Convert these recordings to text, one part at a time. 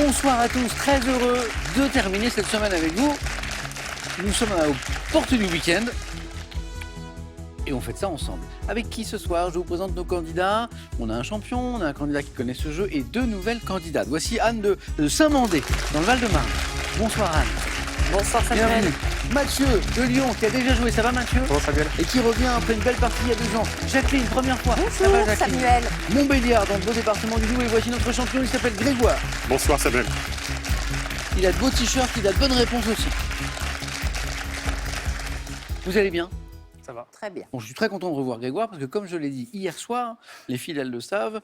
Bonsoir à tous, très heureux de terminer cette semaine avec vous. Nous sommes aux portes du week-end et on fait ça ensemble. Avec qui ce soir? Je vous présente nos candidats. On a un champion, on a un candidat qui connaît ce jeu et deux nouvelles candidates. Voici Anne de Saint-Mandé, dans le Val-de-Marne. Bonsoir Anne. Bonsoir Samuel. Bienvenue. Mathieu de Lyon, qui a déjà joué. Ça va Mathieu? Bonjour Samuel. Et qui revient après une belle partie il y a 2 ans. Jacqueline, première fois. Ça Bonjour va, Jacqueline? Samuel. Montbéliard, dans le beau département du Doubs. Et voici notre champion, il s'appelle Grégoire. Bonsoir Samuel. Il a de beaux t-shirts, il a de bonnes réponses aussi. Vous allez bien? Ça va. Très bien. Bon, je suis très content de revoir Grégoire parce que, comme je l'ai dit hier soir, les fidèles le savent,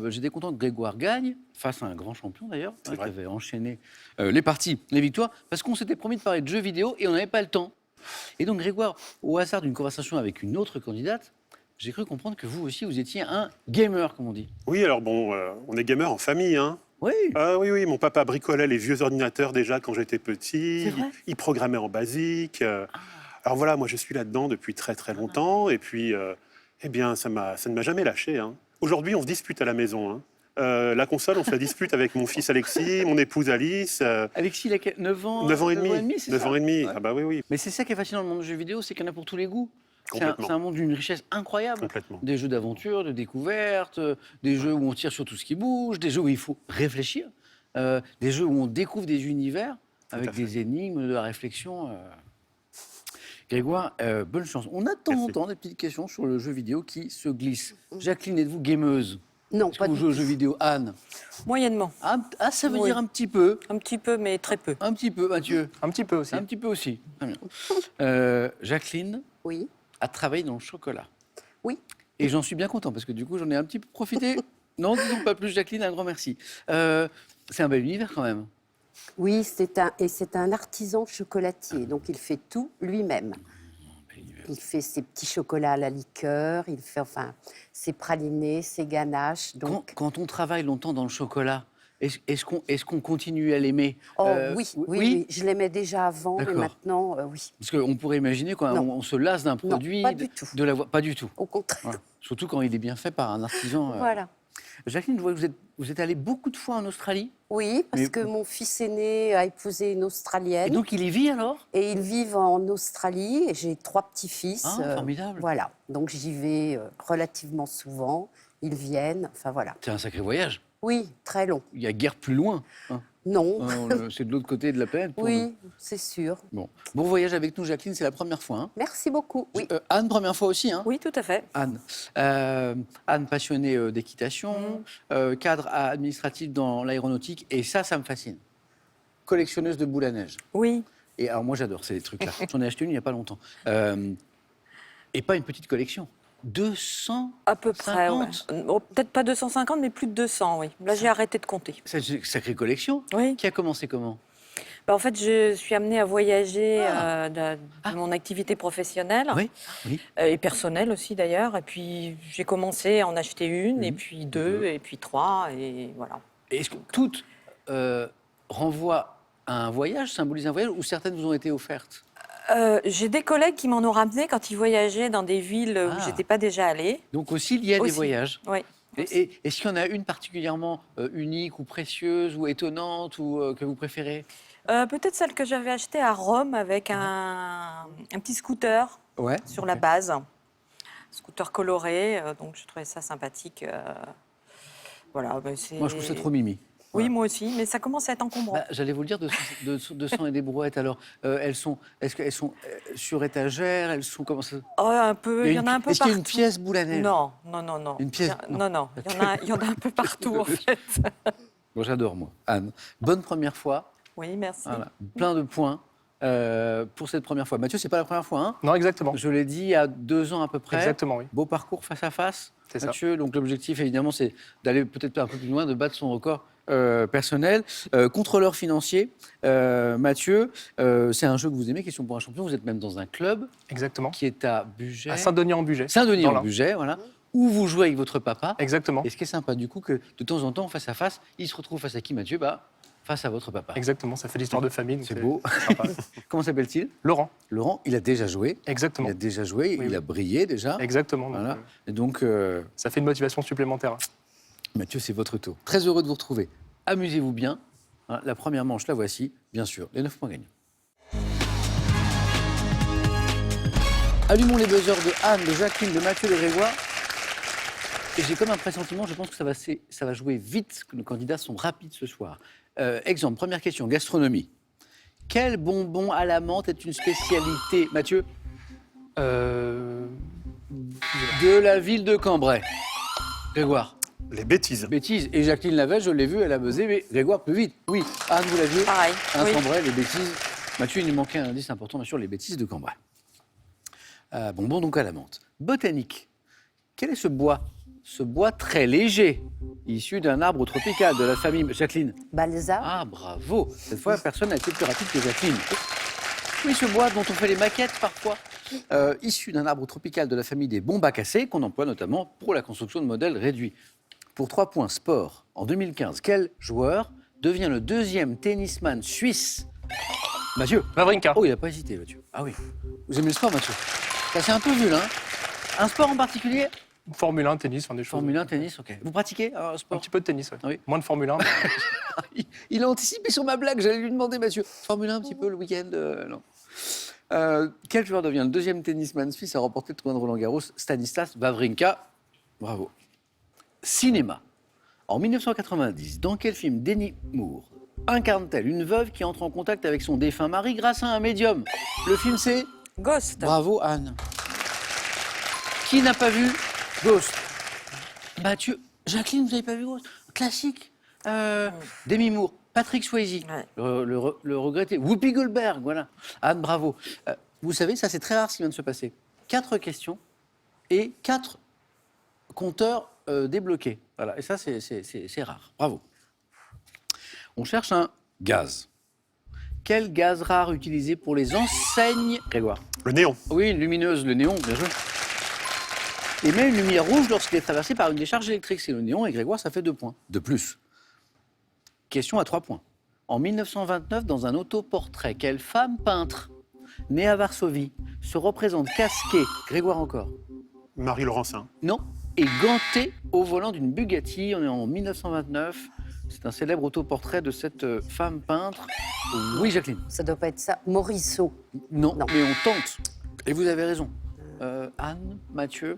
j'étais content que Grégoire gagne, face à un grand champion d'ailleurs, qui avait enchaîné les parties, les victoires, parce qu'on s'était promis de parler de jeux vidéo et on n'avait pas le temps. Et donc Grégoire, au hasard d'une conversation avec une autre candidate, j'ai cru comprendre que vous aussi, vous étiez un gamer, comme on dit. Oui, alors bon, on est gamer en famille, hein. Oui. Oui, mon papa bricolait les vieux ordinateurs déjà quand j'étais petit. C'est vrai. Il programmait en basique. Alors voilà, moi je suis là-dedans depuis très très longtemps. Et puis, eh bien, ça ne m'a jamais lâché, hein. Aujourd'hui, on se dispute à la maison, hein. La console, on se la dispute avec mon fils Alexis, mon épouse Alice. Alexis, il a 9 ans, 9 ans et demi. c'est 9 ça? ans et demi. Ouais. Ah bah oui. Mais c'est ça qui est fascinant dans le monde du jeu vidéo, c'est qu'il y en a pour tous les goûts. C'est Complètement. un monde d'une richesse incroyable. Complètement. Des jeux d'aventure, de découverte, des jeux où on tire sur tout ce qui bouge, des jeux où il faut réfléchir, des jeux où on découvre des univers avec à fait. des énigmes, de la réflexion. Grégoire, bonne chance. On a de temps en Merci. temps des petites questions sur le jeu vidéo qui se glissent. Jacqueline, êtes-vous gameuse? Non, Est-ce pas que vous du jouez aux tout. jeux vidéo? Anne? Moyennement. Ah, ça veut Oui. dire un petit peu. Un petit peu, mais très peu. Un petit peu, Mathieu. Un petit peu aussi. Un petit peu aussi. Très bien. Jacqueline Oui. a travaillé dans le chocolat. Oui. Et j'en suis bien content parce que du coup, j'en ai un petit peu profité. Non, disons pas plus, Jacqueline, un grand merci. C'est un bel univers quand même. Oui, c'est un artisan chocolatier, donc il fait tout lui-même. Il fait ses petits chocolats à la liqueur, il fait ses pralinés, ses ganaches. Donc... Quand on travaille longtemps dans le chocolat, est-ce qu'on continue à l'aimer? Oui, je l'aimais déjà avant, mais D'accord. maintenant, oui. Parce qu'on pourrait imaginer quand Non. on se lasse d'un produit, pas du tout. de l'avoir. Pas du tout. Au contraire. Voilà. Surtout quand il est bien fait par un artisan. Voilà. Jacqueline, je vois que vous êtes allée beaucoup de fois en Australie. Oui, parce Mais- que mon fils aîné a épousé une Australienne. Et donc, il y vit alors? Et ils vivent en Australie. Et j'ai 3 petits-fils. Ah, formidable. Voilà. Donc j'y vais relativement souvent. Ils viennent. Enfin voilà. C'est un sacré voyage. Oui, très long. Il y a guère plus loin. Hein. Non. C'est de l'autre côté de la planète. pour nous. Oui, c'est sûr. Bon voyage avec nous, Jacqueline, c'est la première fois. Hein. Merci beaucoup. Oui. Anne, première fois aussi. Hein. Oui, tout à fait. Anne. Anne, passionnée d'équitation, cadre administratif dans l'aéronautique, et ça me fascine. Collectionneuse de boules à neige. Oui. Et alors moi, j'adore ces trucs-là. J'en ai acheté une il n'y a pas longtemps. Et pas une petite collection. 200 À peu près, ouais. 50. Oh, peut-être pas 250, mais plus de 200, oui. Là, j'ai arrêté de compter. C'est une sacrée collection. Oui. Qui a commencé comment? En fait, je suis amenée à voyager Ah. de mon activité professionnelle Oui. et personnelle aussi, d'ailleurs. Et puis, j'ai commencé à en acheter une, et puis 2, et puis 3, et voilà. Et est-ce que toutes renvoient à un voyage, symbolisent un voyage, ou certaines vous ont été offertes? J'ai des collègues qui m'en ont ramené quand ils voyageaient dans des villes où Ah. j'étais pas déjà allée. Donc aussi liées à des Aussi. voyages. Oui. Et est-ce qu'il y en a une particulièrement unique ou précieuse ou étonnante ou que vous préférez? Peut-être celle que j'avais achetée à Rome avec un petit scooter Ouais. sur la base. Scooter coloré, donc je trouvais ça sympathique. Voilà, ben c'est... Moi, je trouve ça trop mimi. Oui, Voilà. moi aussi, mais ça commence à être encombrant. Bah, j'allais vous le dire, de sang et des brouettes. Alors, est-ce qu'elles sont sur étagère? Elles sont comment ça? Oh, un peu, il y en a un peu Est-ce qu'il y a partout. une pièce boule à neige? Non. Une pièce? Non, il y en a un peu partout, en fait. Bon, j'adore, moi. Anne, bonne première fois. Oui, merci. Voilà. Plein de points pour cette première fois. Mathieu, c'est pas la première fois, hein? Non, exactement. Je l'ai dit il y a 2 ans à peu près. Exactement, oui. Beau parcours face à face. C'est ça. Mathieu, donc l'objectif, évidemment, c'est d'aller peut-être un peu plus loin, de battre son record personnel. Contrôleur financier, Mathieu, c'est un jeu que vous aimez, Question pour un champion. Vous êtes même dans un club Exactement. qui est à Bugey. À Saint-Denis-en-Bugey. Dans Saint-Denis-en l'Ain. Bugey, voilà. Où vous jouez avec votre papa. Exactement. Et ce qui est sympa, du coup, que de temps en temps, face à face, il se retrouve face à qui, Mathieu? Face à votre papa. Exactement, ça fait l'histoire de famille. donc C'est beau. sympa. Comment s'appelle-t-il? Laurent. Laurent, il a déjà joué. Exactement. Il a déjà joué, Oui, il oui. a brillé déjà. Exactement. donc, Voilà. euh, Et donc, ça fait une motivation supplémentaire. Mathieu, c'est votre tour. Très heureux de vous retrouver. Amusez-vous bien Hein, la première manche, la voici, bien sûr, les 9 points gagnants. Allumons les buzzers de Anne, de Jacqueline, de Mathieu, de Grégoire. Et j'ai comme un pressentiment, je pense que ça va jouer vite, que nos candidats sont rapides ce soir. Exemple, première question, gastronomie. Quel bonbon à la menthe est une spécialité, Mathieu, de la ville de Cambrai? Grégoire. Les bêtises. Bêtises. Et Jacqueline l'avait, je l'ai vue, elle a buzzé, mais Grégoire plus vite. Oui. Anne, vous l'aviez? Pareil. Oui. Cambrai, les bêtises. Mathieu, il nous manquait un indice important, bien sûr, les bêtises de Cambrai. Bonbon donc à la menthe. Botanique. Quel est ce bois? Ce bois très léger, issu d'un arbre tropical de la famille... Jacqueline. Balsa. Ah, bravo. Cette fois, personne n'a été plus rapide que Jacqueline. Oui, ce bois dont on fait les maquettes parfois, issu d'un arbre tropical de la famille des bombacacées, qu'on emploie notamment pour la construction de modèles réduits. Pour 3 points, sport. En 2015, quel joueur devient le 2e tennisman suisse? Mathieu. Wawrinka. Oh, il n'a pas hésité, Mathieu. Ah oui. Vous aimez le sport, Mathieu? Ça, c'est un peu nul, hein? Un sport en particulier? Formule 1, tennis, enfin des choses. Formule 1, tennis, ok. Vous pratiquez un Un sport? petit peu de tennis, ouais. Oui. Moins de Formule 1. Il a anticipé sur ma blague, j'allais lui demander, Mathieu. Formule 1 un petit peu le week-end non. Quel joueur devient le 2e tennisman suisse à remporter le tournoi de Roland-Garros? Stanislas Wawrinka. Bravo. Cinéma. En 1990, dans quel film Demi Moore incarne-t-elle une veuve qui entre en contact avec son défunt mari grâce à un médium? Le film, c'est... Ghost. Bravo, Anne. Qui n'a pas vu Ghost? Mathieu. Jacqueline, vous n'avez pas vu Ghost? Classique. Demi Moore. Patrick Swayze. Ouais. Le regretté. Whoopi Goldberg, voilà. Anne, bravo. Vous savez, ça, c'est très rare ce qui vient de se passer. 4 questions et 4 compteurs débloqués. Voilà. Et ça, c'est rare. Bravo. On cherche un gaz. Quel gaz rare utilisé pour les enseignes? Grégoire. Le néon. Oui, une lumineuse, le néon, bien joué. Émet une lumière rouge lorsqu'il est traversé par une décharge électrique. C'est le néon et Grégoire, ça fait 2 points. De plus. Question à 3 points. En 1929, dans un autoportrait, quelle femme peintre, née à Varsovie, se représente casquée, Grégoire encore, Marie Laurencin. non, et gantée au volant d'une Bugatti? On est en 1929. C'est un célèbre autoportrait de cette femme peintre. Oui, Jacqueline. Ça doit pas être ça. Morisseau. Non, Non. mais on tente. Et vous avez raison. Anne, Mathieu,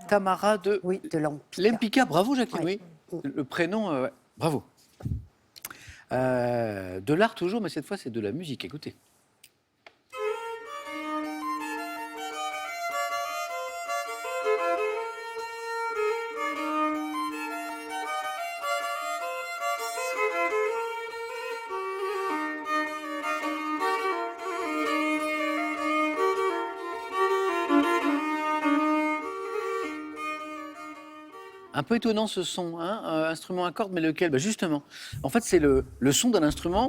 Tamara de Oui, de l'Empire. l'Empika. Bravo, Jacqueline, Ouais. oui. Le prénom, ouais. Bravo. De l'art toujours, mais cette fois, c'est de la musique. Écoutez. Un peu étonnant ce son, hein, instrument à cordes, mais lequel? Bah justement, en fait, c'est le son d'un instrument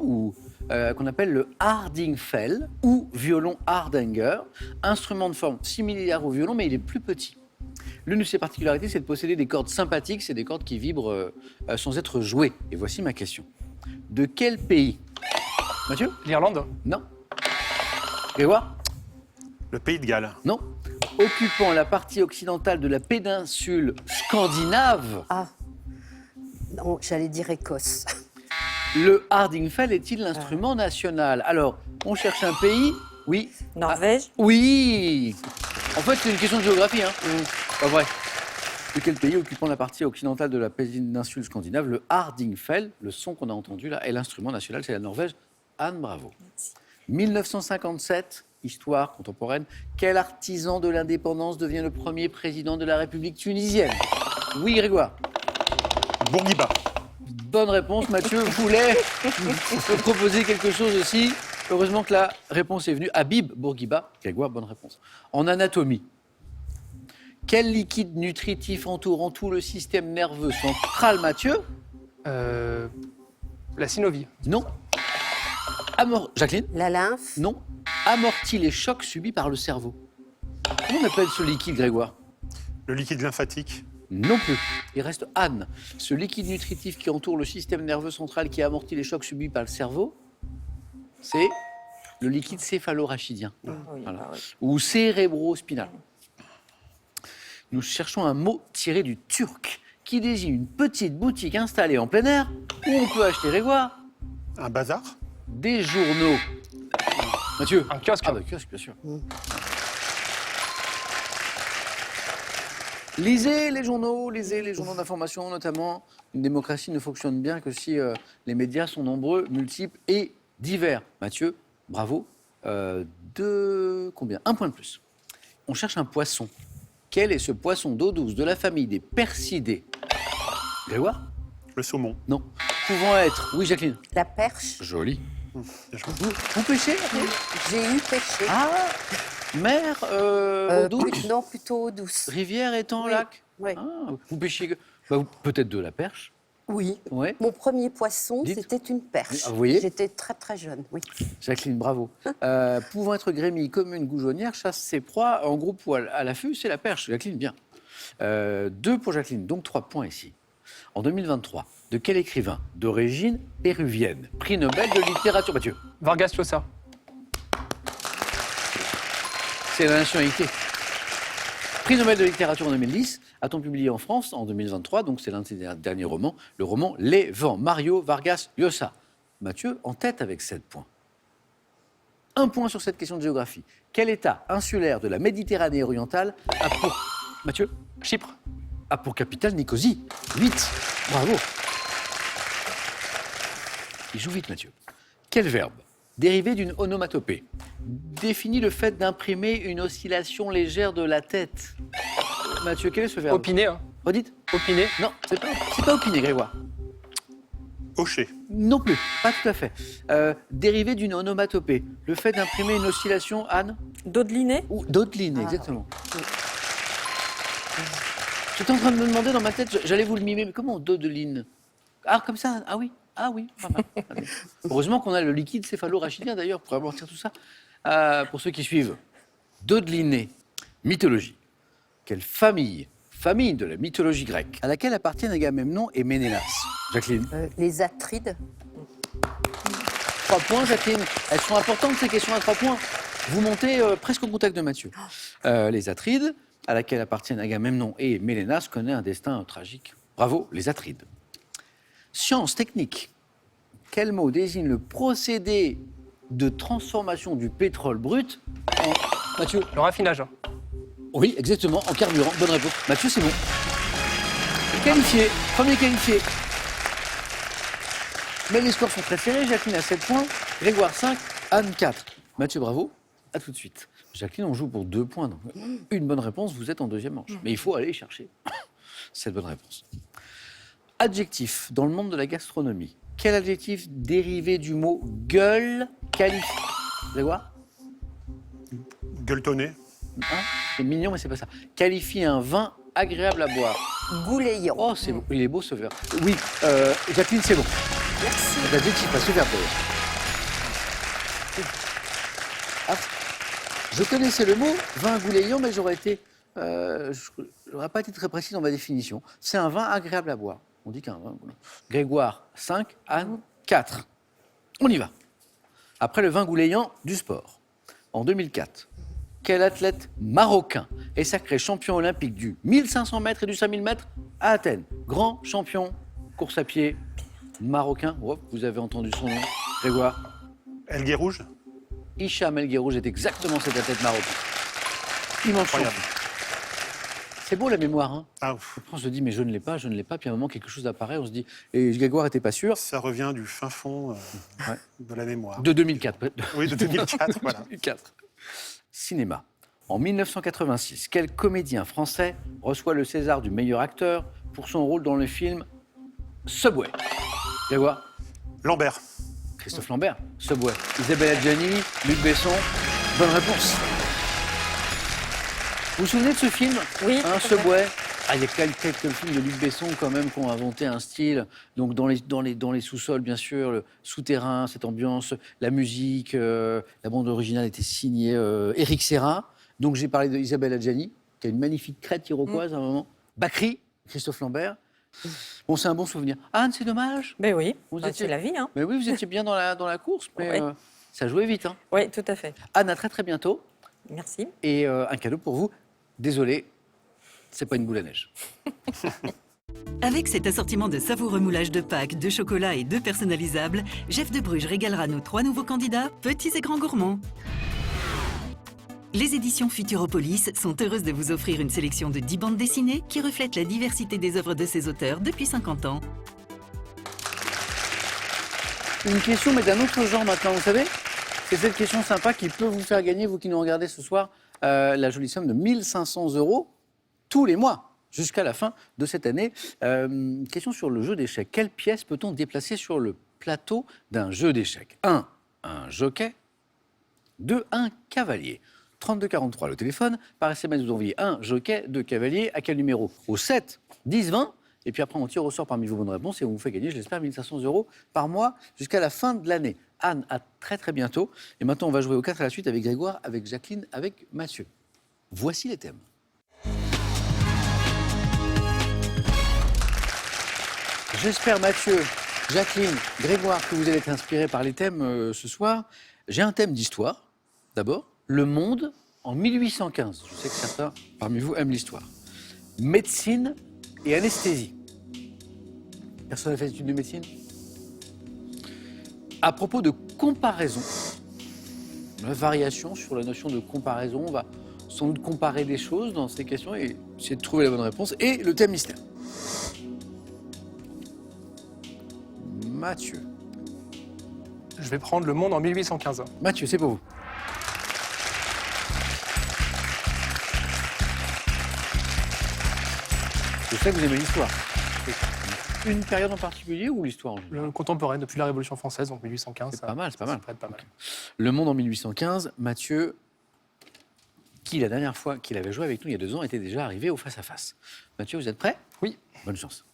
qu'on appelle le Hardingfell ou violon Hardanger, instrument de forme similaire au violon, mais il est plus petit. L'une de ses particularités, c'est de posséder des cordes sympathiques, c'est des cordes qui vibrent sans être jouées. Et voici ma question. De quel pays? Mathieu? L'Irlande. Non. Grégoire? Le Pays de Galles. Non. Occupant la partie occidentale de la péninsule scandinave, Ah. Non, j'allais dire Écosse. le Hardingfell est-il l'instrument national? Alors, on cherche un pays. Oui. Norvège. Oui. En fait, c'est une question de géographie. Hein. Pas vrai. De quel pays occupant la partie occidentale de la péninsule scandinave, le Hardingfell, le son qu'on a entendu là, est l'instrument national, c'est la Norvège. Anne, bravo. 1957, histoire contemporaine. Quel artisan de l'indépendance devient le premier président de la République tunisienne? Oui, Grégoire. Bourguiba. Bonne réponse. Mathieu voulait me proposer quelque chose aussi. Heureusement que la réponse est venue. Habib Bourguiba. Grégoire, bonne réponse. En anatomie, quel liquide nutritif entourant tout le système nerveux central, Mathieu? La synovie. Non. Jacqueline? La lymphe. Non. Amortit les chocs subis par le cerveau. Comment on appelle ce liquide, Grégoire? Le liquide lymphatique. Non plus. Il reste Anne. Ce liquide nutritif qui entoure le système nerveux central qui amortit les chocs subis par le cerveau, c'est le liquide céphalorachidien. Oui, Voilà. bah oui. Ou cérébrospinal. Nous cherchons un mot tiré du turc qui désigne une petite boutique installée en plein air où on peut acheter, Grégoire, Un bazar? Des journaux. Mathieu. Un kiosque. Ah bah kiosque, bien sûr. Lisez les journaux d'information notamment. Une démocratie ne fonctionne bien que si les médias sont nombreux, multiples et divers. Mathieu, bravo. Combien? 1 point de plus. On cherche un poisson. Quel est ce poisson d'eau douce de la famille des percidés? Grégoire? Le saumon. Non. Pouvant être... Oui, Jacqueline. La perche. Joli. Bien joué. Vous pêchez? J'ai eu pêché. Ah, mer, eau douce, Non, plutôt eau douce. rivière, étang, Oui. lac. Oui. Ah, vous pêchiez peut-être de la perche. Oui. Ouais. Mon premier poisson, Dites. c'était une perche. Ah, vous voyez. J'étais très très jeune, oui. Jacqueline, bravo. Pouvant être grémille, commune, goujonnière, chasse ses proies en groupe ou à l'affût, c'est la perche. Jacqueline, bien. 2 pour Jacqueline, donc 3 points ici. En 2023, de quel écrivain d'origine péruvienne, prix Nobel de littérature, Mathieu? Vargas Llosa. C'est la nationalité. Prix Nobel de littérature en 2010, a-t-on publié en France en 2023, donc c'est l'un de ses derniers romans, le roman Les Vents, Mario Vargas Llosa. Mathieu, en tête avec 7 points. 1 point sur cette question de géographie. Quel état insulaire de la Méditerranée orientale a pour... Mathieu? Chypre. A pour capitale Nicosie. 8. Bravo. Il joue vite, Mathieu. Quel verbe, dérivé d'une onomatopée, définit le fait d'imprimer une oscillation légère de la tête? Mathieu, quel est ce verbe? Opiner. Hein. Redites? Opiner. Non, c'est pas opiner, Grégoire. Hocher. Non plus, pas tout à fait. Dérivé d'une onomatopée, le fait d'imprimer une oscillation, Anne? Dodeliner. Ou dodeline, exactement. J'étais en train de me demander dans ma tête, j'allais vous le mimer, mais comment dodeline? Ah, comme ça? Ah oui, pas mal. Heureusement qu'on a le liquide céphalo-rachidien d'ailleurs pour amortir tout ça. Pour ceux qui suivent, dodeliner, mythologie. Quelle famille de la mythologie grecque, à laquelle appartiennent Agamemnon et Ménélas? Jacqueline? Les Atrides. 3 points, Jacqueline. Elles sont importantes, ces questions à 3 points. Vous montez presque au contact de Mathieu. Les Atrides, à laquelle appartiennent Agamemnon et Ménélas, connaît un destin tragique. Bravo, les Atrides. Science technique. Quel mot désigne le procédé de transformation du pétrole brut en... Mathieu? Le raffinage. Oui, exactement, en carburant. Bonne réponse. Mathieu, c'est bon. Qualifié. Premier qualifié. Mais les scores sont très serrés. Jacqueline a 7 points, Grégoire 5, Anne 4. Mathieu, bravo. À tout de suite. Jacqueline, on joue pour 2 points. Donc une bonne réponse, vous êtes en deuxième manche. Mais il faut aller chercher cette bonne réponse. Adjectif dans le monde de la gastronomie. Quel adjectif dérivé du mot gueule qualifie? Grégoire? Gueuletonné. Hein, c'est mignon, mais c'est pas ça. Qualifie un vin agréable à boire. Gouléant. Oh, c'est beau. Il est beau ce verbe. Oui, Jacqueline, c'est bon. Merci. C'est l'adjectif, pas ce verbe d'ailleurs. Ah, je connaissais le mot vin gouléant, mais j'aurais pas été très précis dans ma définition. C'est un vin agréable à boire. On dit qu'un vin. Grégoire 5, Anne 4. On y va. Après le vin gouléant du sport. En 2004. Quel athlète marocain est sacré champion olympique du 1500 mètres et du 5000 mètres à Athènes? Grand champion, course à pied, marocain. Oh, vous avez entendu son nom, Grégoire? El Guérouge. Hicham El Guerrouj est exactement cet athlète marocain. Immense Incroyable. champion. C'est beau la mémoire, hein? Ah, ouf. Après, on se dit, mais je ne l'ai pas, puis à un moment, quelque chose apparaît, on se dit, et Grégoire n'était pas sûr. Ça revient du fin fond Ouais. de la mémoire. De 2004. Oui, de 2004, voilà. 2004. Cinéma. En 1986, quel comédien français reçoit le César du meilleur acteur pour son rôle dans le film Subway? Grégoire? Lambert. Christophe Lambert, Subway. Isabelle Adjani, Luc Besson. Bonne réponse. Vous vous souvenez de ce film? Oui, Hein, tout à fait. Subway. Ah, il y a quelques films de Luc Besson quand même qui ont inventé un style. Donc dans les sous-sols, bien sûr, le souterrain, cette ambiance, la musique, la bande originale était signée Éric Serra. Donc j'ai parlé d'Isabelle Adjani, qui a une magnifique crête iroquoise à un moment. Bakri, Christophe Lambert. Bon, c'est un bon souvenir. Anne, c'est dommage. Ben oui, Vous ben, étiez- c'est la vie. Hein. Mais oui, vous étiez bien dans la course, mais Oui. ça jouait vite. Hein. Oui, tout à fait. Anne, à très très bientôt. Merci. Et un cadeau pour vous. Désolé, c'est pas une boule à neige. Avec cet assortiment de savoureux moulages de Pâques, de chocolat et de personnalisables, Jeff de Bruges régalera nos 3 nouveaux candidats, petits et grands gourmands. Les éditions Futuropolis sont heureuses de vous offrir une sélection de 10 bandes dessinées qui reflètent la diversité des œuvres de ses auteurs depuis 50 ans. Une question, mais d'un autre genre maintenant, vous savez. C'est cette question sympa qui peut vous faire gagner, vous qui nous regardez ce soir, la jolie somme de 1 500 € tous les mois, jusqu'à la fin de cette année. Question sur le jeu d'échecs. Quelle pièce peut-on déplacer sur le plateau d'un jeu d'échecs ? 1. Un jockey. 2. Un cavalier. 3243, le téléphone. Par SMS, vous envoyez un jockey, 2 cavaliers. À quel numéro ? Au 7, 10, 20. Et puis après, on tire au sort parmi vos bonnes réponses et on vous fait gagner, je l'espère, 1 500 € par mois jusqu'à la fin de l'année. Anne, à très très bientôt. Et maintenant, on va jouer au 4 à la suite avec Grégoire, avec Jacqueline, avec Mathieu. Voici les thèmes. J'espère, Mathieu, Jacqueline, Grégoire, que vous allez être inspirés par les thèmes ce soir. J'ai un thème d'histoire, d'abord. Le monde en 1815. Je sais que certains parmi vous aiment l'histoire. Médecine et anesthésie. Personne n'a fait d'études de médecine ? À propos de comparaison, la variation sur la notion de comparaison, on va sans doute comparer des choses dans ces questions et essayer de trouver la bonne réponse. Et le thème mystère. Mathieu. Je vais prendre Le Monde en 1815. Mathieu, c'est pour vous. Je sais que vous aimez l'histoire. Une période en particulier ou l'histoire en général ? Le contemporain, depuis la Révolution française, donc 1815. C'est pas mal, c'est pas mal. Ça peut être pas mal. Le Monde en 1815, Mathieu, qui la dernière fois qu'il avait joué avec nous il y a 2 ans, était déjà arrivé au face-à-face. Mathieu, vous êtes prêt ? Oui. Bonne chance.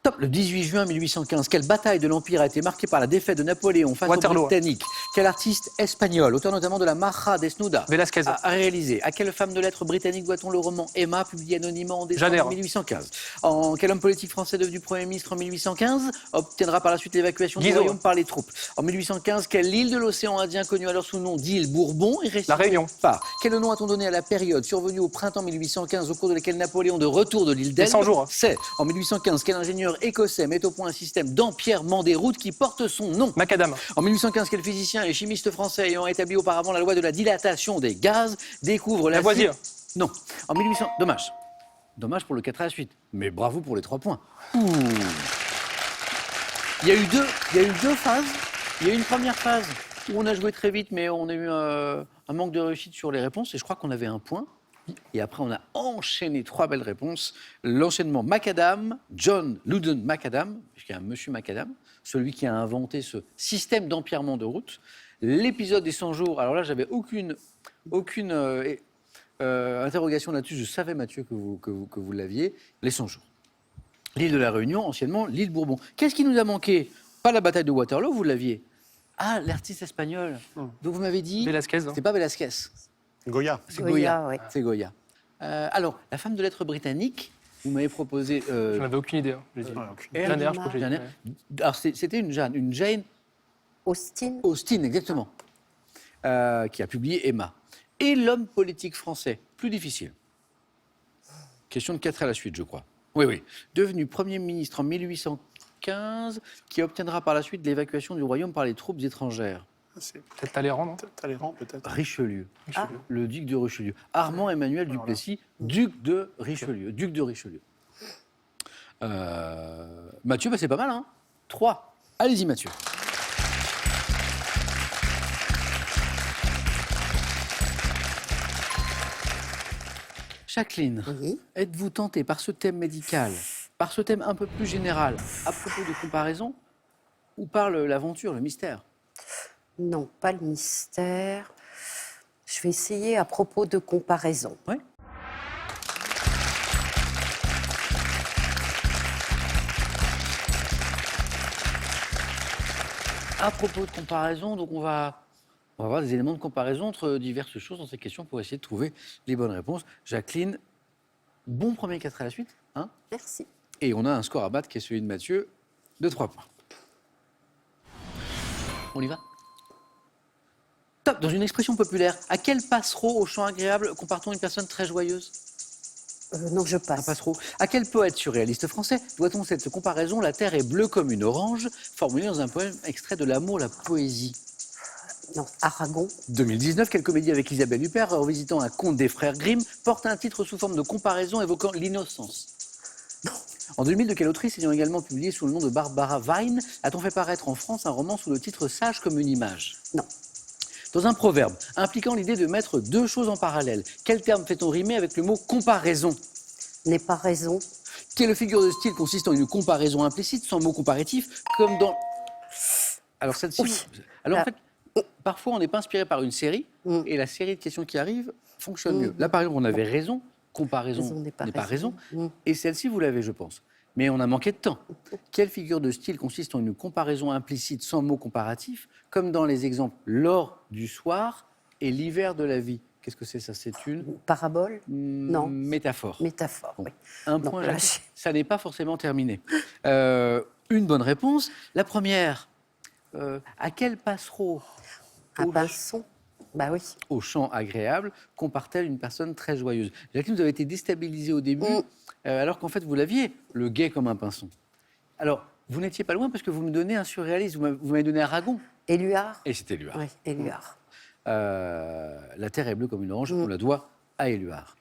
Top, le 18 juin 1815, quelle bataille de l'Empire a été marquée par la défaite de Napoléon face Waterloo. aux Britanniques ? Quel artiste espagnol, auteur notamment de la Maja Desnuda, Velázquez. a réalisé ? À quelle femme de lettres britannique doit-on le roman Emma, publié anonymement en décembre Janer. 1815 ? En quel homme politique français devenu Premier ministre en 1815 obtiendra par la suite l'évacuation du Guizot. royaume par les troupes ? En 1815, quelle île de l'océan Indien connue alors sous le nom d'île Bourbon est restituée La Réunion. par ? Quel nom a-t-on donné à la période survenue au printemps 1815 au cours de laquelle Napoléon, de retour de l'île d'Elbe, 100 jours. c'est en 1815 quel ingénieur écossais met au point un système d'empierrement des routes qui porte son nom ? Macadam. En 1815, quel physicien et chimiste français ayant établi auparavant la loi de la dilatation des gaz découvre la Lavoisier. Non. En 1800, dommage. Dommage pour le 4 à la suite. Mais bravo pour les 3 points. Ouh. Il y a eu deux phases. Il y a eu une première phase où on a joué très vite, mais on a eu un manque de réussite sur les réponses. Et je crois qu'on avait un point. Et après, on a enchaîné 3 belles réponses. L'enchaînement Macadam, John Loudon Macadam, puisqu'il y a un monsieur Macadam, celui qui a inventé ce système d'empierrement de route. L'épisode des 100 jours, alors là, j'avais aucune interrogation là-dessus. Je savais, Mathieu, que vous l'aviez. Les 100 jours. L'île de la Réunion, anciennement l'île Bourbon. Qu'est-ce qui nous a manqué ? Pas la bataille de Waterloo, vous l'aviez. Ah, l'artiste espagnol. Donc vous m'avez dit... Velázquez. C'est pas Velázquez. Goya. C'est Goya, Goya. ouais. C'est Goya. Alors, la femme de lettres britannique, vous m'avez proposé... J'en avais aucune idée. Hein, j'ai dit. Ah, aucune. Janer, je crois que j'ai dit. Jane. Alors, c'était une Jane Austin. Austen, exactement, qui a publié Emma. Et l'homme politique français, plus difficile. Question de 4 à la suite, je crois. Oui. Devenu Premier ministre en 1815, qui obtiendra par la suite l'évacuation du royaume par les troupes étrangères. C'est Peut-être Talleyrand, non Talleyrand, peut-être. Richelieu. Ah. Le duc de Richelieu. Armand Emmanuel Duplessis, duc de Richelieu. Duc de Richelieu. Mathieu, c'est pas mal, hein ? 3. Allez-y, Mathieu. Jacqueline, Oui. êtes-vous tentée par ce thème médical, par ce thème un peu plus général, à propos de comparaison, ou par l'aventure, le mystère ? Non, pas le mystère. Je vais essayer à propos de comparaison. Oui. À propos de comparaison, donc on va avoir des éléments de comparaison entre diverses choses dans ces questions pour essayer de trouver les bonnes réponses. Jacqueline, bon premier 4 à la suite, hein ? Merci. Et on a un score à battre qui est celui de Mathieu, de 3 points. On y va ? Top, dans une expression populaire, à quel passereau au chant agréable compare-t-on une personne très joyeuse ? Non, je Ah, passe. pas trop. À quel poète surréaliste français doit-on cette comparaison « La terre est bleue comme une orange » formulée dans un poème extrait de L'amour, la poésie? Non, Aragon. 2019, quelle comédie avec Isabelle Huppert, revisitant un conte des frères Grimm, porte un titre sous forme de comparaison évoquant l'innocence? En 2000, de quelle autrice ayant également publié sous le nom de Barbara Vine a-t-on fait paraître en France un roman sous le titre « Sage comme une image » Non. Dans un proverbe impliquant l'idée de mettre deux choses en parallèle, quel terme fait-on rimer avec le mot comparaison? N'est pas raison. Quelle figure de style consistant en une comparaison implicite sans mot comparatif, comme dans... Alors celle-ci... Oui. Alors en Ah. fait, parfois on n'est pas inspiré par une série, et la série de questions qui arrivent fonctionne mieux. Là par exemple, on avait raison, comparaison Raison n'est pas raison, Mm. et celle-ci vous l'avez je pense. Mais on a manqué de temps. Quelle figure de style consiste en une comparaison implicite sans mot comparatif, comme dans les exemples l'or du soir et l'hiver de la vie? Qu'est-ce que c'est ça? C'est une Parabole. Non. métaphore. Métaphore, Bon. oui. Un Non, point, là, Jacques. Ça n'est pas forcément terminé. Une bonne réponse. La première, à quel passereau Un au, pinson. Bah oui. au chant agréable compare-t-elle une personne très joyeuse? Jacqueline, vous avez été déstabilisée au début, alors qu'en fait, vous l'aviez, le gai comme un pinson. Alors, vous n'étiez pas loin parce que vous me donnez un surréaliste. Vous m'avez donné Aragon. Éluard. Et c'était Éluard. Oui, Éluard. La terre est bleue comme une orange, on la doit à Éluard.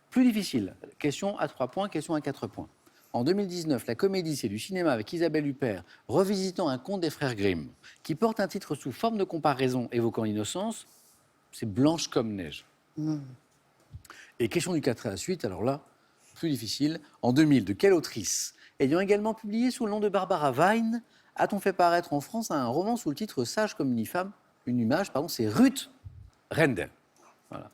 Plus difficile, question à 3 points, question à 4 points. En 2019, la comédie C'est du cinéma avec Isabelle Huppert, revisitant un conte des frères Grimm, qui porte un titre sous forme de comparaison évoquant l'innocence, c'est Blanche comme neige. Et question du 4 à la suite, alors là, plus difficile. En 2000, de quelle autrice, ayant également publié sous le nom de Barbara Vine, a-t-on fait paraître en France un roman sous le titre Sage comme une image, c'est Ruth Rendell. Voilà.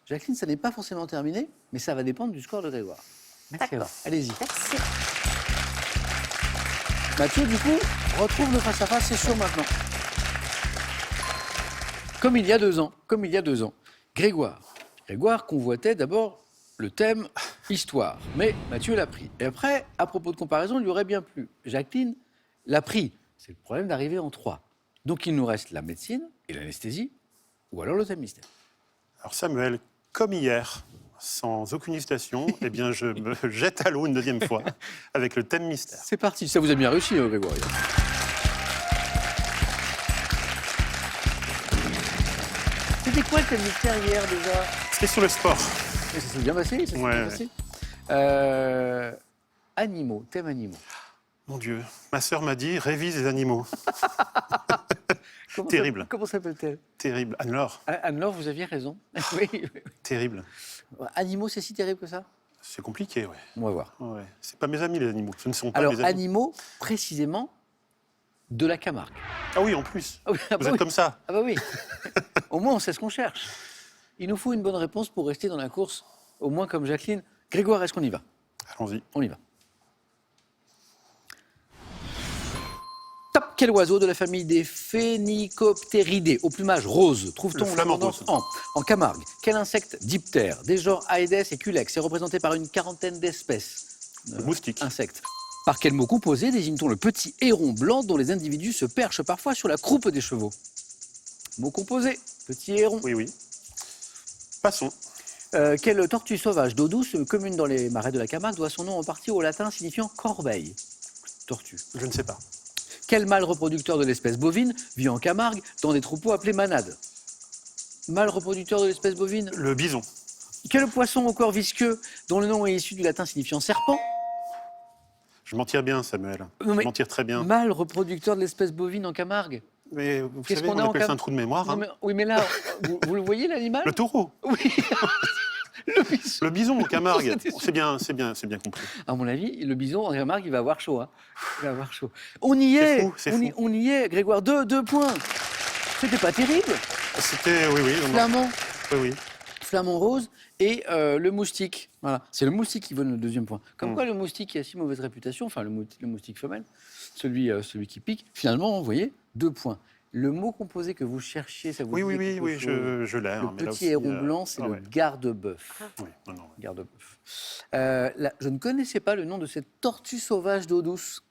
Jacqueline, ça n'est pas forcément terminé, mais ça va dépendre du score de Grégoire. Merci à vous. Allez-y. Merci. Mathieu, du coup, retrouve le face-à-face, c'est sûr maintenant. Comme il y a 2 ans. Grégoire convoitait d'abord le thème histoire, mais Mathieu l'a pris. Et après, à propos de comparaison, il lui aurait bien plu. Jacqueline l'a pris. C'est le problème d'arriver en 3. Donc il nous reste la médecine et l'anesthésie, ou alors le thème mystère. Alors Samuel, comme hier, sans aucune hésitation, eh bien je me jette à l'eau une deuxième fois avec le thème mystère. C'est parti, ça vous a bien réussi, Grégoire. C'était quoi le thème mystère hier déjà? C'était sur le sport. Et ça s'est bien passé, Animaux, thème animaux. Mon Dieu, ma sœur m'a dit révise les animaux. Terrible. Comment s'appelle-t-elle? Terrible. Anne-Laure, Anne-Laure, vous aviez raison. Oui. terrible. Animaux, c'est si terrible que ça? C'est compliqué, ouais. On va voir. Ouais. C'est pas mes amis, les animaux. Ce ne sont pas Alors, mes amis. animaux, précisément, de la Camargue. Ah oui, en plus. Ah oui, ah bah Vous êtes oui. comme ça. Ah bah oui. Au moins, on sait ce qu'on cherche. Il nous faut une bonne réponse pour rester dans la course, au moins comme Jacqueline. Grégoire, est-ce qu'on y va? Allons-y. On y va. Top. Quel oiseau de la famille des Phénicoptéridés, au plumage rose, trouve-t-on Le en flamant abondance rose. en Camargue? Quel insecte diptère, des genres Aedes et Culex, est représenté par une 40aine d'espèces? Le moustique. Insectes. Par quel mot composé désigne-t-on le petit héron blanc dont les individus se perchent parfois sur la croupe des chevaux? Mot composé, petit héron. Oui, oui. Passons. Quelle tortue sauvage d'eau douce, commune dans les marais de la Camargue, doit son nom en partie au latin signifiant corbeille? Tortue. Je ne sais pas. Quel mâle reproducteur de l'espèce bovine vit en Camargue dans des troupeaux appelés manades? Mâle reproducteur de l'espèce bovine. Le bison. Quel poisson au corps visqueux dont le nom est issu du latin signifiant serpent? Je m'en tire bien, Samuel. Non, mais- Je m'en tire très bien. Mâle reproducteur de l'espèce bovine en Camargue. Mais vous Qu'est-ce savez, qu'on on a en appelle ça Cam- un trou de mémoire. Non, Hein. oui, mais là, vous le voyez l'animal? Le taureau. Oui. Le bison. Le bison en Camargue. C'était sûr. C'est bien compris. À mon avis, le bison en Camargue, il va avoir chaud. Hein. Il va avoir chaud. On y C'est est. fou, c'est fou. On y est, Grégoire. 2 points. C'était pas terrible. C'était, oui, oui. non, non. Flamand. Oui, oui. Flamant rose et le moustique. Voilà, c'est le moustique qui donne le 2e point. Comme Mm. quoi le moustique qui a si mauvaise réputation, enfin le moustique femelle, celui qui pique, finalement, vous voyez, 2 points. Le mot composé que vous cherchiez, ça vous Oui, oui, disait oui, quelque oui, chose? je l'ai. Le hein, mais là petit aussi, héron blanc, c'est le ouais. garde-bœuf. Oui, non, non. Garde-bœuf. Je ne connaissais pas le nom de cette tortue sauvage d'eau douce.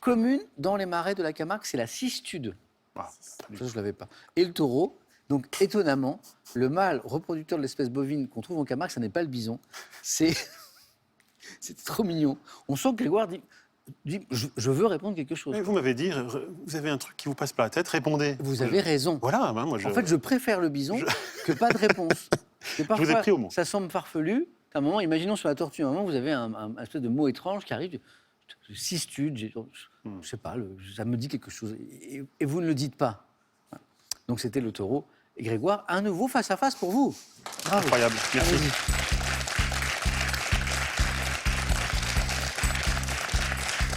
Commune dans les marais de la Camargue, c'est la cistude. Ah, Ça, je ne l'avais pas. Et le taureau, donc étonnamment, le mâle reproducteur de l'espèce bovine qu'on trouve en Camargue, ce n'est pas le bison, c'est C'était trop mignon. On sent que Grégoire dit je veux répondre quelque chose. Mais vous m'avez dit, vous avez un truc qui vous passe par la tête, répondez. Vous avez raison. Voilà, ben, moi En fait, je préfère le bison que pas de réponse. Et vous ai pris au mot. Ça semble farfelu. À un moment, imaginons sur la tortue, à un moment, vous avez un espèce de mot étrange qui arrive. Cistude, je sais pas, ça me dit quelque chose. Et vous ne le dites pas. Donc c'était le taureau. Et Grégoire, un nouveau face-à-face pour vous. Bravo. Incroyable, merci. Allez-y.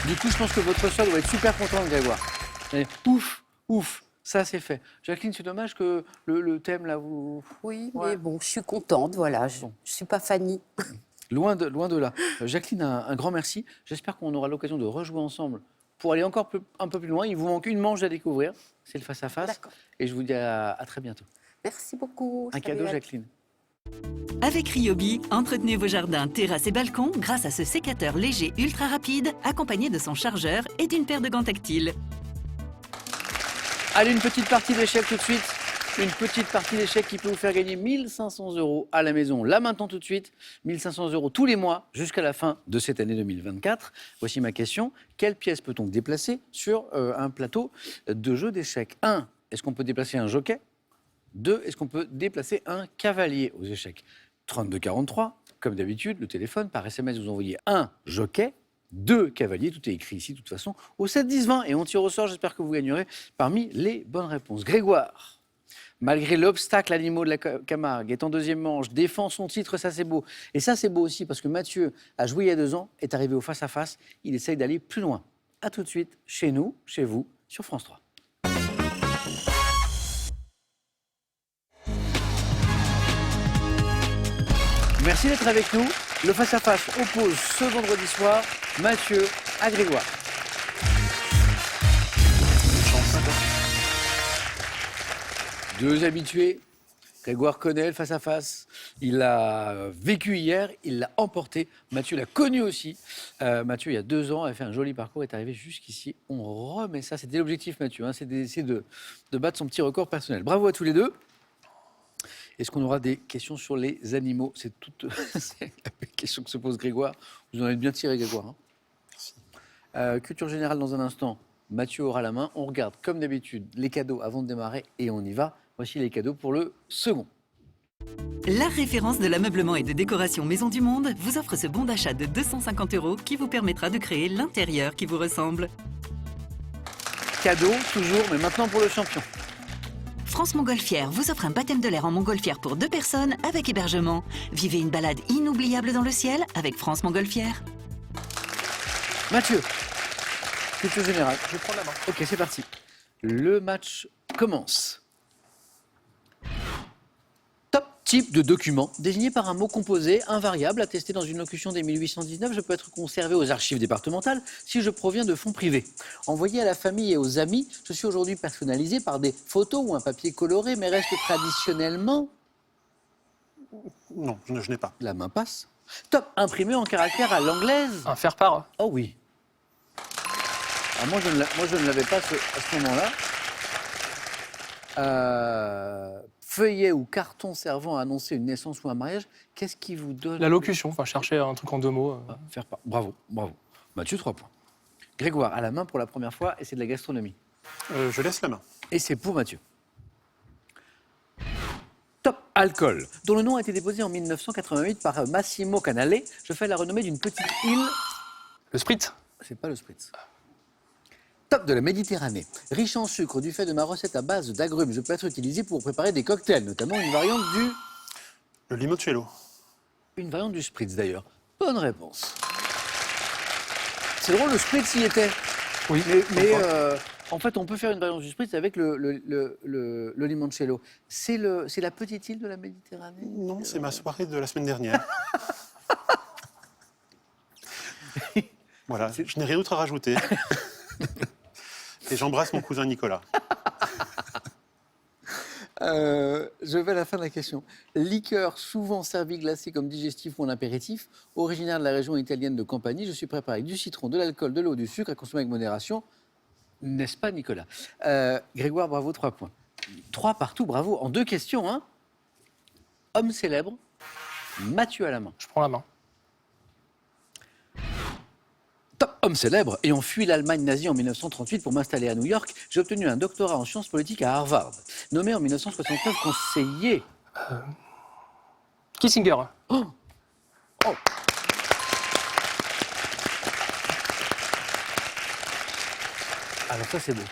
Du coup, je pense que votre soeur doit être super contente, Grégoire. Et ouf, ouf, ça c'est fait. Jacqueline, c'est dommage que le thème, là, vous... Oui, Ouais. mais bon, je suis contente, voilà. Je ne suis pas Fanny. Loin de là. Jacqueline, un grand merci. J'espère qu'on aura l'occasion de rejouer ensemble pour aller encore un peu plus loin. Il vous manque une manche à découvrir. C'est le face-à-face. D'accord. Et je vous dis à très bientôt. Merci beaucoup. Un cadeau, Jacqueline. Avec Ryobi, entretenez vos jardins, terrasses et balcons grâce à ce sécateur léger ultra rapide, accompagné de son chargeur et d'une paire de gants tactiles. Allez, une petite partie d'échecs tout de suite. Une petite partie d'échecs qui peut vous faire gagner 1 500 € à la maison. Là maintenant tout de suite, 1 500 € tous les mois jusqu'à la fin de cette année 2024. Voici ma question. Quelle pièce peut-on déplacer sur un plateau de jeu d'échecs? 1. Est-ce qu'on peut déplacer un jockey? 2. Est-ce qu'on peut déplacer un cavalier aux échecs? 3243, comme d'habitude, le téléphone, par SMS, vous envoyez un jockey, 2 cavaliers, tout est écrit ici de toute façon, au 7 10 20 et on tire au sort, j'espère que vous gagnerez parmi les bonnes réponses. Grégoire, malgré l'obstacle, l'animal de la Camargue est en deuxième manche, défend son titre, ça c'est beau. Et ça c'est beau aussi parce que Mathieu a joué il y a 2 ans, est arrivé au face-à-face, il essaye d'aller plus loin. A tout de suite, chez nous, chez vous, sur France 3. Merci d'être avec nous. Le face-à-face oppose ce vendredi soir Mathieu à Grégoire. Deux habitués. Grégoire connaît le face-à-face. Il l'a vécu hier, il l'a emporté. Mathieu l'a connu aussi. Mathieu, il y a 2 ans, a fait un joli parcours, est arrivé jusqu'ici. On remet ça. C'était l'objectif, Mathieu. Hein, c'est d'essayer de battre son petit record personnel. Bravo à tous les deux. Est-ce qu'on aura des questions sur les animaux? C'est la question que se pose Grégoire. Vous en avez bien tiré, Grégoire. Hein. Merci. Culture générale dans un instant. Mathieu aura la main. On regarde, comme d'habitude, les cadeaux avant de démarrer et on y va. Voici les cadeaux pour le second. La référence de l'ameublement et de décoration Maison du Monde vous offre ce bon d'achat de 250 € qui vous permettra de créer l'intérieur qui vous ressemble. Cadeau, toujours, mais maintenant pour le champion. France Montgolfière vous offre un baptême de l'air en montgolfière pour 2 personnes avec hébergement. Vivez une balade inoubliable dans le ciel avec France Montgolfière. Mathieu, culture générale. Je vais prendre la main. Ok, c'est parti. Le match commence. Top type de document désigné par un mot composé, invariable, attesté dans une locution dès 1819. Je peux être conservé aux archives départementales si je proviens de fonds privés. Envoyé à la famille et aux amis, je suis aujourd'hui personnalisé par des photos ou un papier coloré, mais reste traditionnellement... Non, je n'ai pas. La main passe. Top, imprimé en caractère à l'anglaise. Un faire-part. Oh oui. Alors moi, je ne l'avais pas à ce moment-là. Feuillet ou carton servant à annoncer une naissance ou un mariage, qu'est-ce qui vous donne... La locution, enfin chercher un truc en 2 mots. Faire part. Bravo, bravo. Mathieu, 3 points. Grégoire, à la main pour la première fois, et c'est de la gastronomie. Je laisse la main. Et c'est pour Mathieu. Top alcool, dont le nom a été déposé en 1988 par Massimo Canale. Je fais la renommée d'une petite île. Le spritz. C'est pas le spritz. Top de la Méditerranée, riche en sucre du fait de ma recette à base d'agrumes. Je peux être utilisé pour préparer des cocktails, notamment une variante du... Le limoncello. Une variante du spritz d'ailleurs. Bonne réponse. C'est drôle, le spritz y était. Oui. Mais en fait, on peut faire une variante du spritz avec le limoncello. C'est la petite île de la Méditerranée? Non, c'est ma soirée de la semaine dernière. Voilà, je n'ai rien d'autre à rajouter. Et j'embrasse mon cousin Nicolas. Je vais à la fin de la question. Liqueur souvent servi glacé comme digestif ou en apéritif, originaire de la région italienne de Campanie, je suis préparé avec du citron, de l'alcool, de l'eau, du sucre à consommer avec modération. N'est-ce pas, Nicolas? Grégoire, bravo, 3 points. 3 partout, bravo. En 2 questions, hein. Homme célèbre, Mathieu à la main. Je prends la main. Top homme célèbre, ayant fui l'Allemagne nazie en 1938 pour m'installer à New York, j'ai obtenu un doctorat en sciences politiques à Harvard. Nommé en 1969 conseiller. Kissinger. Alors ça c'est beau.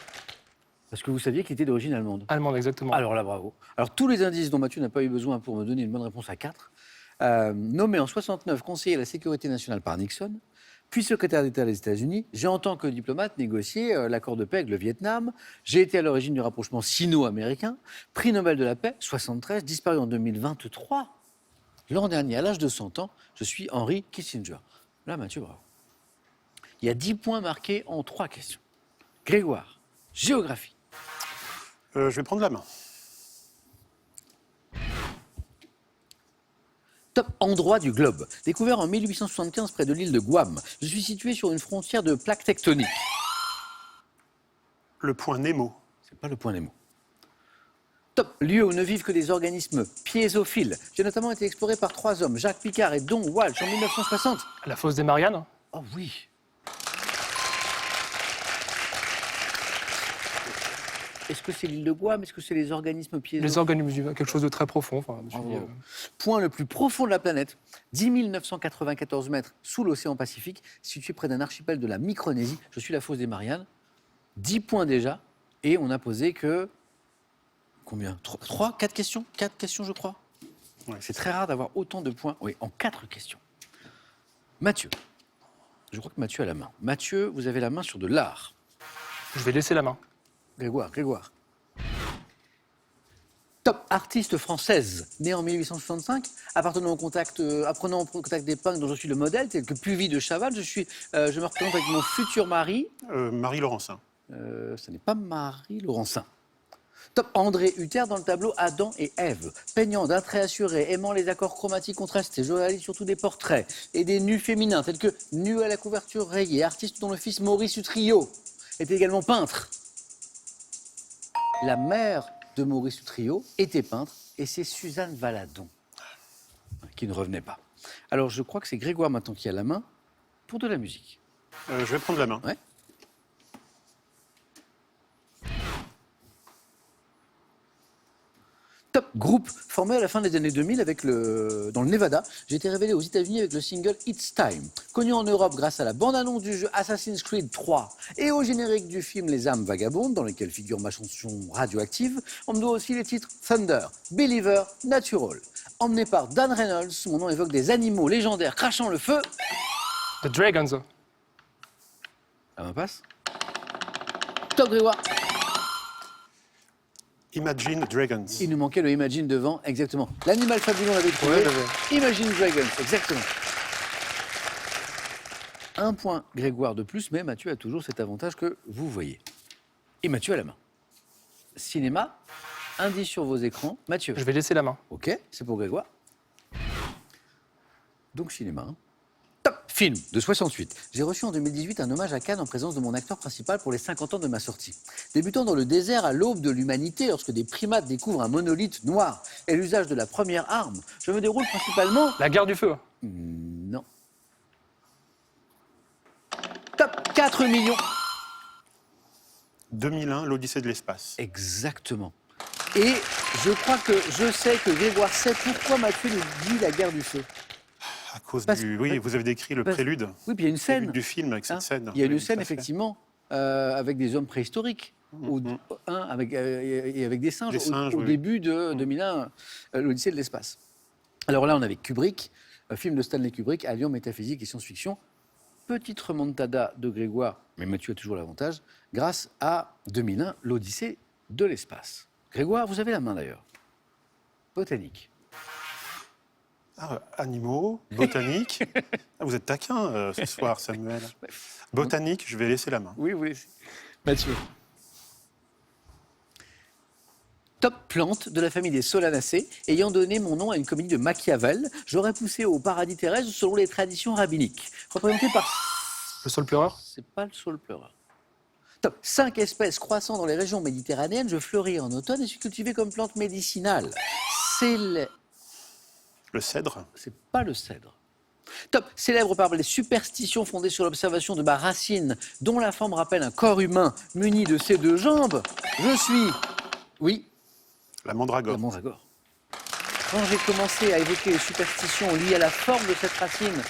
Parce que vous saviez qu'il était d'origine allemande. Allemande, exactement. Alors là, bravo. Alors tous les indices dont Mathieu n'a pas eu besoin pour me donner une bonne réponse à 4. Nommé en 69 conseiller à la sécurité nationale par Nixon, puis secrétaire d'État des États-Unis, j'ai en tant que diplomate négocié l'accord de paix avec le Vietnam. J'ai été à l'origine du rapprochement sino-américain, prix Nobel de la paix, 73, disparu en 2023. L'an dernier, à l'âge de 100 ans, je suis Henry Kissinger. Là, Mathieu, bravo. Il y a 10 points marqués en 3 questions. Grégoire, géographie. Je vais prendre la main. Top endroit du globe. Découvert en 1875 près de l'île de Guam. Je suis situé sur une frontière de plaques tectoniques. Le point Nemo. C'est pas le point Nemo. Top lieu où ne vivent que des organismes piésophiles. J'ai notamment été exploré par 3 hommes, Jacques Picard et Don Walsh en 1960. La fosse des Mariannes. Oh oui. Est-ce que c'est l'île de Guam? Est-ce que c'est les organismes piésophiles? Les organismes, quelque chose de très profond. Enfin, je me suis dit, Bravo. Point le plus profond de la planète, 10 994 mètres sous l'océan Pacifique, situé près d'un archipel de la Micronésie. Je suis la fosse des Mariannes. 10 points déjà, et on n'a posé que... Combien? 4 questions? 4 questions, je crois. Ouais. C'est très rare d'avoir autant de points, oui, en 4 questions. Mathieu. Je crois que Mathieu a la main. Mathieu, vous avez la main sur de l'art. je vais laisser la main. Grégoire. Top artiste française, née en 1865, apprenant au contact des peintres dont je suis le modèle, tel que Puvis de Chaval. Je me représente avec mon futur mari. Marie Laurencin. Ce n'est pas Marie Laurencin. Top André Hutter dans le tableau Adam et Ève. Peignant d'un trait assuré, aimant les accords chromatiques contrastés, journaliste surtout des portraits et des nus féminins, tels que Nus à la couverture rayée, artiste dont le fils Maurice Utrillo était également peintre. La mère de Maurice Utrillo était peintre et c'est Suzanne Valadon qui ne revenait pas. Alors je crois que c'est Grégoire maintenant qui a la main pour de la musique. Je vais prendre la main. Ouais. Top groupe formé à la fin des années 2000 dans le Nevada. J'ai été révélé aux États-Unis avec le single It's Time. Connu en Europe grâce à la bande-annonce du jeu Assassin's Creed 3 et au générique du film Les âmes vagabondes, dans lequel figure ma chanson Radioactive, on me doit aussi les titres Thunder, Believer, Natural. Emmené par Dan Reynolds, mon nom évoque des animaux légendaires crachant le feu. The Dragons. La main passe. Top Grégoire. Imagine Dragons. Il nous manquait le Imagine devant, exactement. L'animal fabuleux, on l'avait trouvé. Ouais, j'avais. Imagine Dragons, exactement. 1 point Grégoire de plus, mais Mathieu a toujours cet avantage que vous voyez. Et Mathieu a la main. Cinéma, indice sur vos écrans. Mathieu. Je vais laisser la main. Ok, c'est pour Grégoire. Donc cinéma. Top film de 68. J'ai reçu en 2018 un hommage à Cannes en présence de mon acteur principal pour les 50 ans de ma sortie. Débutant dans le désert à l'aube de l'humanité, lorsque des primates découvrent un monolithe noir et l'usage de la première arme, je me déroule principalement... La guerre du feu. Non. Top 4 millions. 2001, l'Odyssée de l'espace. Exactement. Et je sais que Grégoire sait pourquoi Mathieu nous dit la guerre du feu. À cause Parce- du... Oui, vous avez décrit le parce- prélude. Oui, puis il y a une Le scène. prélude du film avec cette Hein, scène. il y a une Oui, scène, tout à fait. effectivement, avec des hommes préhistoriques. Et avec des singes, Des singes, au oui. début de 2001, l'Odyssée de l'espace. Alors là, on avait Kubrick, film de Stanley Kubrick, Alien, métaphysique et science-fiction. Petite remontada de Grégoire, mais Mathieu a toujours l'avantage, grâce à 2001, l'Odyssée de l'espace. Grégoire, vous avez la main d'ailleurs. Botanique. Ah, animaux, botanique. Ah, vous êtes taquin ce soir, Samuel. Botanique, je vais laisser la main. Oui. Mathieu. Top plante de la famille des Solanacées, ayant donné mon nom à une comédie de Machiavel, j'aurais poussé au paradis terrestre selon les traditions rabbiniques. Représenté par... Le sol pleureur. C'est pas le saule pleureur. Top 5 espèces croissant dans les régions méditerranéennes, je fleuris en automne et suis cultivé comme plante médicinale. C'est Le cèdre. pas le cèdre. Top. Célèbre par les superstitions fondées sur l'observation de ma racine, dont la forme rappelle un corps humain muni de ses 2 jambes. Je suis... Oui, La mandragore. la mandragore. Quand j'ai commencé à évoquer les superstitions liées à la forme de cette racine,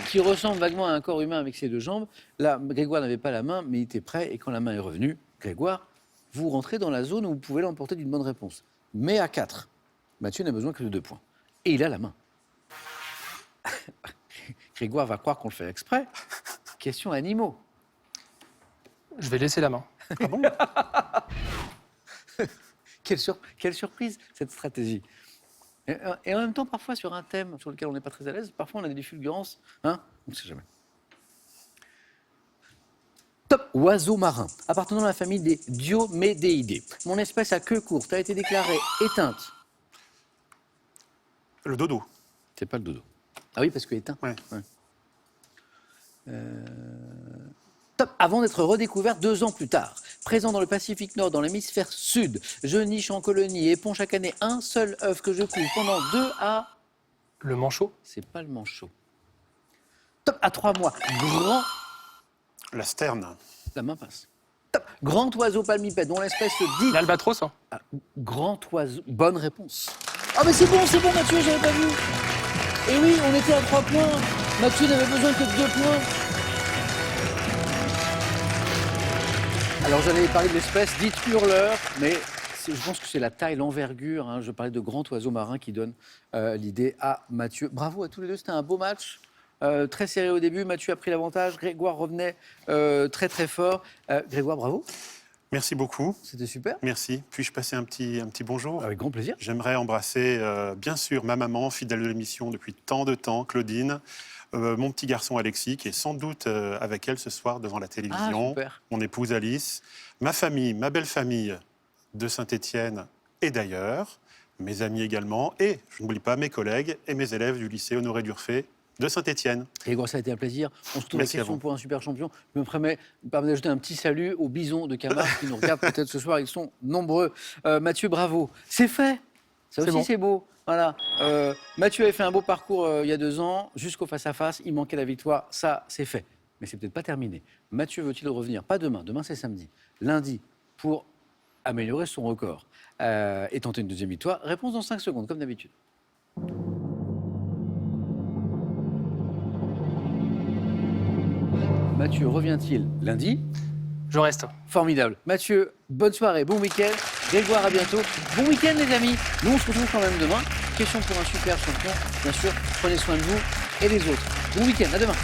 qui ressemble vaguement à un corps humain avec ses 2 jambes, là, Grégoire n'avait pas la main, mais il était prêt. Et quand la main est revenue, Grégoire, vous rentrez dans la zone où vous pouvez l'emporter d'une bonne réponse. Mais à 4, Mathieu n'a besoin que de 2 points. Et il a la main. Grégoire va croire qu'on le fait exprès. Question animaux. Je vais laisser la main. Ah bon? Quelle surprise, cette stratégie. Et en même temps, parfois, sur un thème sur lequel on n'est pas très à l'aise, parfois on a des fulgurances. Hein, on ne sait jamais. Top. Oiseau marin, appartenant à la famille des Diomédéidés. Mon espèce à queue courte a été déclarée éteinte. Le dodo. C'est pas le dodo. Ah oui, parce que éteint. Ouais. Top. Avant d'être redécouvert 2 ans plus tard. Présent dans le Pacifique Nord, dans l'hémisphère sud. Je niche en colonie et pond chaque année un seul œuf que je couve pendant 2 à... Le manchot. C'est pas le manchot. Top. À 3 mois. Grand... La sterne. La main passe. Top. Grand oiseau palmipède, dont l'espèce dit... L'albatros. Hein. Ah, grand oiseau... Bonne réponse. Ah mais c'est bon Mathieu, j'avais pas vu. Et oui, on était à 3 points. Mathieu n'avait besoin que de 2 points. Alors j'allais parler de l'espèce dite hurleur, mais je pense que c'est la taille, l'envergure. Hein. Je parlais de grand oiseau marin qui donne l'idée à Mathieu. Bravo à tous les deux, c'était un beau match. Très serré au début, Mathieu a pris l'avantage, Grégoire revenait très très fort. Grégoire, bravo. Merci beaucoup. C'était super. Merci. Puis-je passer un petit bonjour? Avec grand plaisir. J'aimerais embrasser, bien sûr, ma maman, fidèle de l'émission depuis tant de temps, Claudine, mon petit garçon Alexis, qui est sans doute avec elle ce soir devant la télévision, super. mon épouse Alice, ma famille, ma belle famille de Saint-Étienne et d'ailleurs, mes amis également, et je n'oublie pas mes collègues et mes élèves du lycée Honoré d'Urfé de Saint-Étienne. Grégoire, ça a été un plaisir. On se retrouve la Merci à question vous. pour un super champion. Je me permets d'ajouter un petit salut aux bisons de Camargue qui nous regardent peut-être ce soir. Ils sont nombreux. Mathieu, bravo. C'est fait. Ça C'est aussi, bon. c'est beau. Voilà. Mathieu avait fait un beau parcours il y a 2 ans, jusqu'au face-à-face. Il manquait la victoire. Ça, c'est fait. Mais c'est peut-être pas terminé. Mathieu veut-il revenir? Pas demain. Demain, c'est samedi. Lundi, pour améliorer son record et tenter une 2e victoire. Réponse dans 5 secondes, comme d'habitude. Mathieu revient-il lundi? Je reste. Formidable. Mathieu, bonne soirée, bon week-end. Grégoire, à bientôt. Bon week-end, les amis. Nous, on se retrouve quand même demain. Question pour un super champion. Bien sûr, prenez soin de vous et des autres. Bon week-end, à demain.